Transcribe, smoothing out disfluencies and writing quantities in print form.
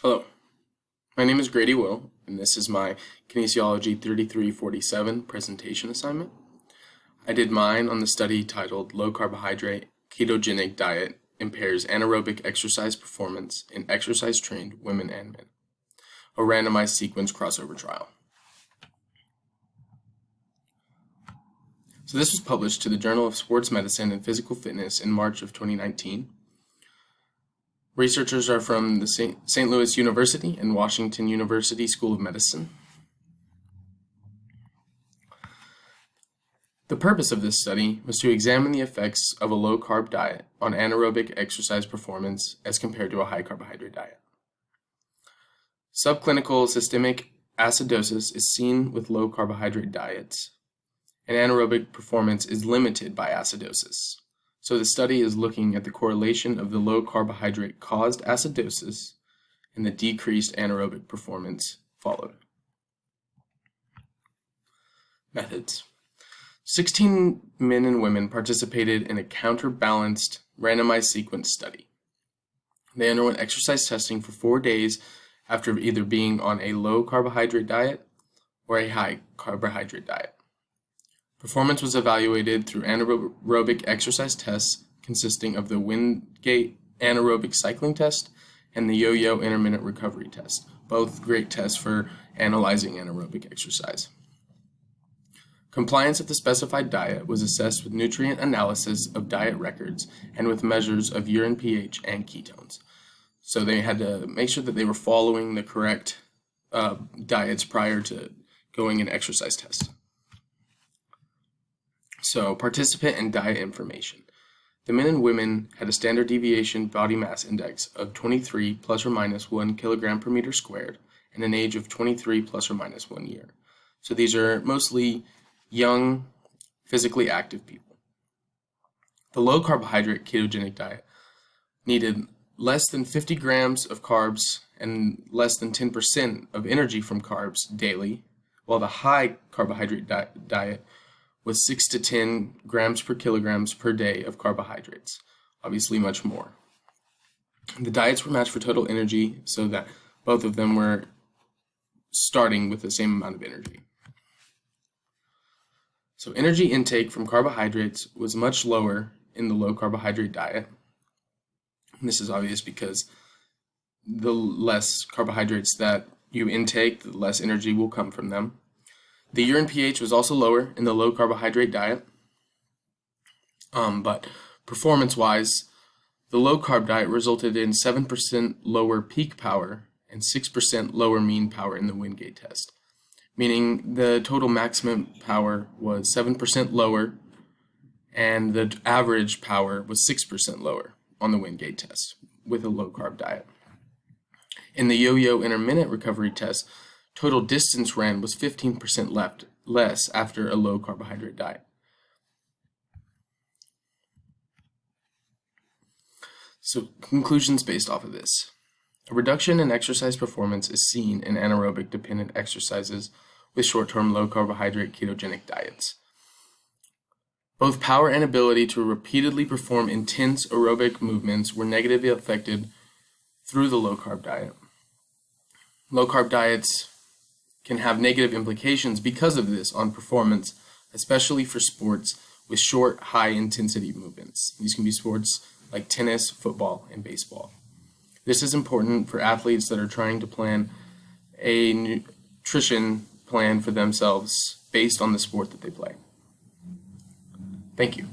Hello, my name is Grady Will, and this is my Kinesiology 3347 presentation assignment. I did mine on the study titled Low Carbohydrate Ketogenic Diet Impairs Anaerobic Exercise Performance in Exercise-Trained Women and Men, a randomized sequence crossover trial. So this was published to the Journal of Sports Medicine and Physical Fitness in March of 2019. Researchers are from the St. Louis University and Washington University School of Medicine. The purpose of this study was to examine the effects of a low-carb diet on anaerobic exercise performance as compared to a high-carbohydrate diet. Subclinical systemic acidosis is seen with low-carbohydrate diets, and anaerobic performance is limited by acidosis. So the study is looking at the correlation of the low carbohydrate caused acidosis and the decreased anaerobic performance followed. Methods. 16 men and women participated in a counterbalanced randomized sequence study. They underwent exercise testing for 4 days after either being on a low carbohydrate diet or a high carbohydrate diet. Performance was evaluated through anaerobic exercise tests consisting of the Wingate anaerobic cycling test and the yo-yo intermittent recovery test, both great tests for analyzing anaerobic exercise. Compliance with the specified diet was assessed with nutrient analysis of diet records and with measures of urine pH and ketones. So they had to make sure that they were following the correct diets prior to going an exercise test. So, participant and diet information. The men and women had a standard deviation body mass index of 23 plus or minus 1 kilogram per meter squared and an age of 23 plus or minus 1 year. So these are mostly young, physically active people. The low carbohydrate ketogenic diet needed less than 50 grams of carbs and less than 10% of energy from carbs daily, while the high carbohydrate diet was 6 to 10 grams per kilograms per day of carbohydrates, obviously much more. The diets were matched for total energy so that both of them were starting with the same amount of energy. So energy intake from carbohydrates was much lower in the low carbohydrate diet. And this is obvious because the less carbohydrates that you intake, the less energy will come from them. The urine pH was also lower in the low carbohydrate diet, but performance-wise, the low carb diet resulted in 7% lower peak power and 6% lower mean power in the Wingate test, meaning the total maximum power was 7% lower and the average power was 6% lower on the Wingate test with a low carb diet. In the yo-yo intermittent recovery test, total distance ran was 15% less after a low carbohydrate diet. So conclusions based off of this. A reduction in exercise performance is seen in anaerobic dependent exercises with short-term low carbohydrate ketogenic diets. Both power and ability to repeatedly perform intense aerobic movements were negatively affected through the low carb diet. Low carb diets can have negative implications because of this on performance, especially for sports with short, high-intensity movements. These can be sports like tennis, football, and baseball. This is important for athletes that are trying to plan a nutrition plan for themselves based on the sport that they play. Thank you.